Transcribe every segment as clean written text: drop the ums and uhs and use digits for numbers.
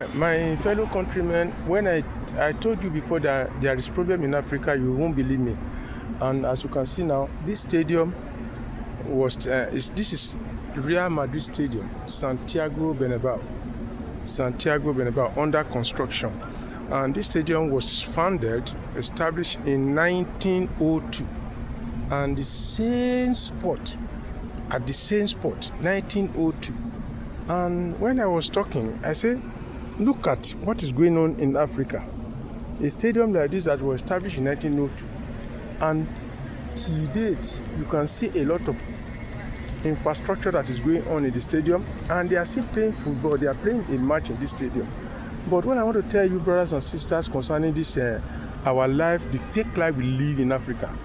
My fellow countrymen, when I told you before that there is problem in Africa, you won't believe me. And as you can see now, this stadium this is Real Madrid Stadium, Santiago Bernabeu, under construction. And this stadium was established in 1902, and the same spot, 1902. And when I was talking, I said, look at what is going on in Africa. A stadium like this that was established in 1902, and to date, you can see a lot of infrastructure that is going on in the stadium, and they are still playing football. They are playing a match in this stadium. But what I want to tell you, brothers and sisters, concerning this, our life, the fake life we live in Africa,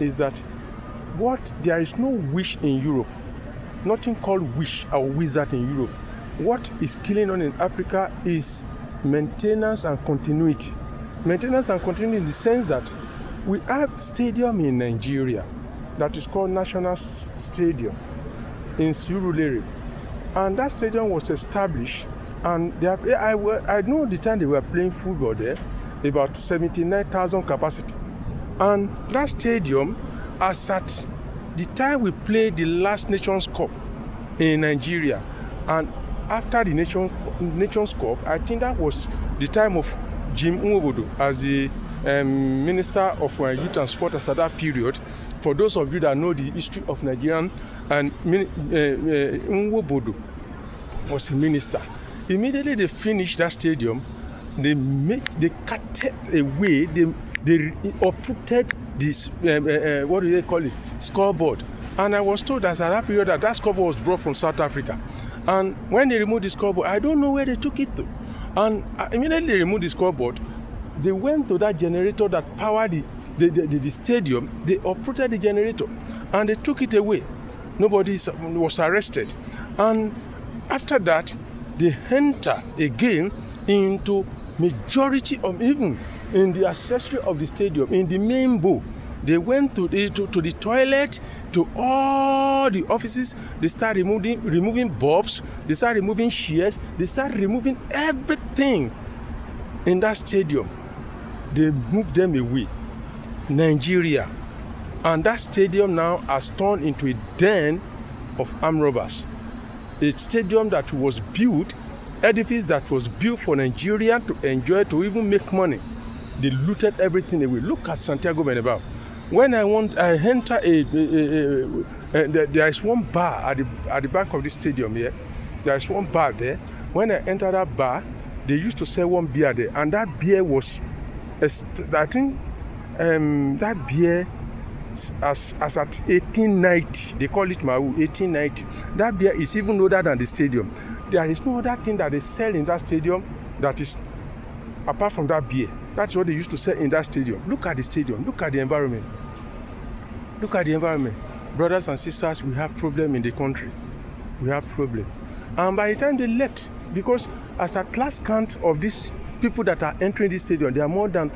is that there is no wish in Europe. Nothing called wish or wizard in Europe. What is killing on in Africa is maintenance and continuity. Maintenance and continuity in the sense that we have stadium in Nigeria that is called National Stadium in Surulere. And that stadium was established, and I know the time they were playing football there, about 79,000 capacity. And that stadium, as at the time we played the last Nations Cup in Nigeria, and after the Nations Cup, I think that was the time of Jim Nwobodo as the Minister of Youth and Sport at that period. For those of you that know the history of Nigerian, and Nwobodo was a minister. Immediately they finished that stadium, they cutted away, they uprooted this what do they call it, scoreboard. And I was told that at that period that scoreboard was brought from South Africa. And when they removed the scoreboard, I don't know where they took it to. And immediately they removed the scoreboard, they went to that generator that powered the stadium. They uprooted the generator and they took it away. Nobody was arrested. And after that, they enter again into majority of, even in the accessory of the stadium, in the main bowl. They went to the toilet, to all the offices. They start removing bulbs, they start removing chairs, they start removing everything in that stadium. They moved them away. Nigeria. And that stadium now has turned into a den of armed robbers. A stadium that was built, edifice that was built for Nigeria to enjoy, to even make money. They looted everything away. Look at Santiago Bernabeu. When I enter there is one bar at the back of the stadium here. There is one bar there. When I enter that bar, they used to sell one beer there, and that beer was, I think, that beer as at 1890, they call it Mau 1890. That beer is even older than the stadium. There is no other thing that they sell in that stadium that is apart from that beer. That's what they used to sell in that stadium. Look at the stadium. Look at the environment. Look at the environment. Brothers and sisters, we have problem in the country. We have problem. And by the time they left, because as at last count of these people that are entering this stadium, there are more than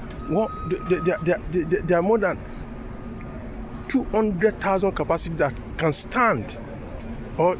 200,000 capacity that can stand. Or